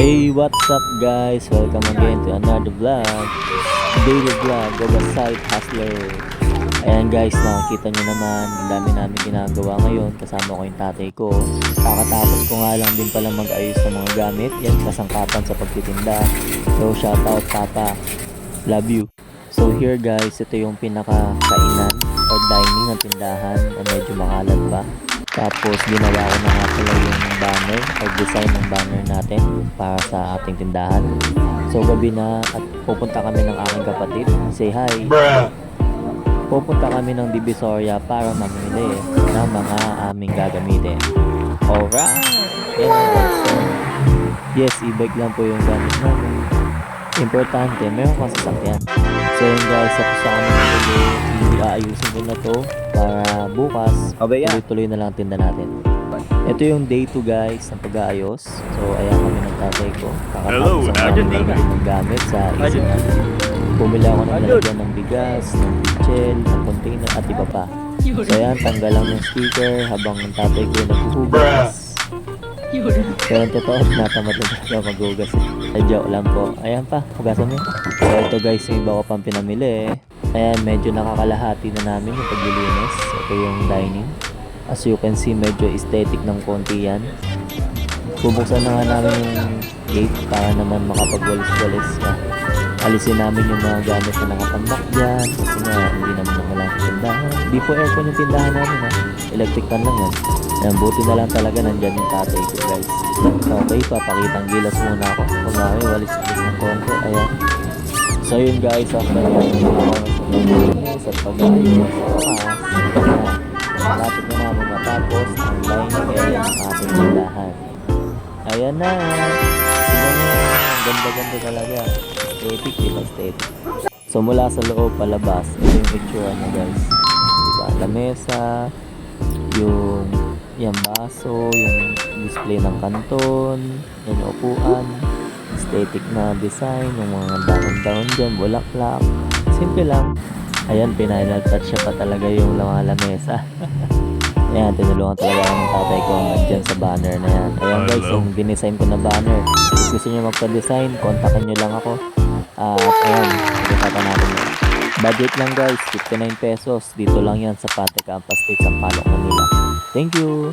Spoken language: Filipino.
Hey, what's up guys? Welcome again to another vlog. Daily vlog of a side hustler. Ayan guys, nakikita nyo naman, ang dami namin ginagawa ngayon. Kasama ko yung tatay ko. Kakatapos ko nga lang din pala mag-ayos ng mga gamit. Yan, kasangkapan sa pagtitinda. So, shoutout papa. Love you. So here guys, ito yung pinaka-kainan or dining ng tindahan na medyo makalat pa. Tapos ginawa ko na nga pala yung banner or design ng banner natin para sa ating tindahan. So gabi na at pupunta kami ng aking kapatid. Say hi! Pupunta kami ng Divisoria para mamili ng mga aming gagamitin. Alright! Yan guys. So, yes, e-bike lang po yung gamit namin. Importante, meron kang sasakyan. So yun guys, tapos sa kami aayusin ko na to para bukas tuloy-tuloy na lang tinda natin. Ito yung day 2 guys ng pag-aayos. So ayan kami ng tatay ko. Kakatapos ang ng gamit sa isinan. Bumili ako ng lalagyan ng bigas, ng pichel, ng container at iba pa. So ayan, tanggal lang yung sticker habang ang tatay ko naghuhugas. Pero ang totoo, natamad lang talaga maghugas. Joke lang po. Ayan pa, hugasan mo. So ito guys, yung iba ko pang pinamili. Ayan, medyo nakakalahati na namin yung paglilinis. Ito yung dining. As you can see, medyo aesthetic ng konti yan. Bubuksan na nga namin yung gate para naman makapagwalis-walis. Alisin namin yung mga gamit na nakatambak dyan. Kasi nga, hindi naman wala sa tindahan. Di po aircon yung tindahan namin ha. Electric fan lang yan. Ayan, buti na lang talaga nandyan yung tatay ko guys. Okay, papakitang gilas muna ako. Kung namin, walis-walis ng konti. Ayan. So yun guys, after sa pag-ayos malapit na namin matapos ang dining area ng ating tindahan. Ayan na, tignan nyo, ang ganda-ganda talaga. Aesthetic, diba aesthetic? So mula sa loob palabas, ito yung itsura nyo guys, diba? Lamesa, yung baso, yung display ng kanton, yung upuan, aesthetic na design, yung mga dahon-dahon dyan, bulaklak, simple lang. Ayan, final touch siya pa talaga yung lamesa. Ayan, tinulungan talaga ng tatay ko dyan sa banner na yan. Ayan guys, yung dinesign ko na banner. If gusto nyo magpa-design, kontakin nyo lang ako. At ayan, pagkakata natin yun. Budget lang guys, 59 pesos. Dito lang yan sa Pate Campas State, Sampaloc, Manila. Thank you!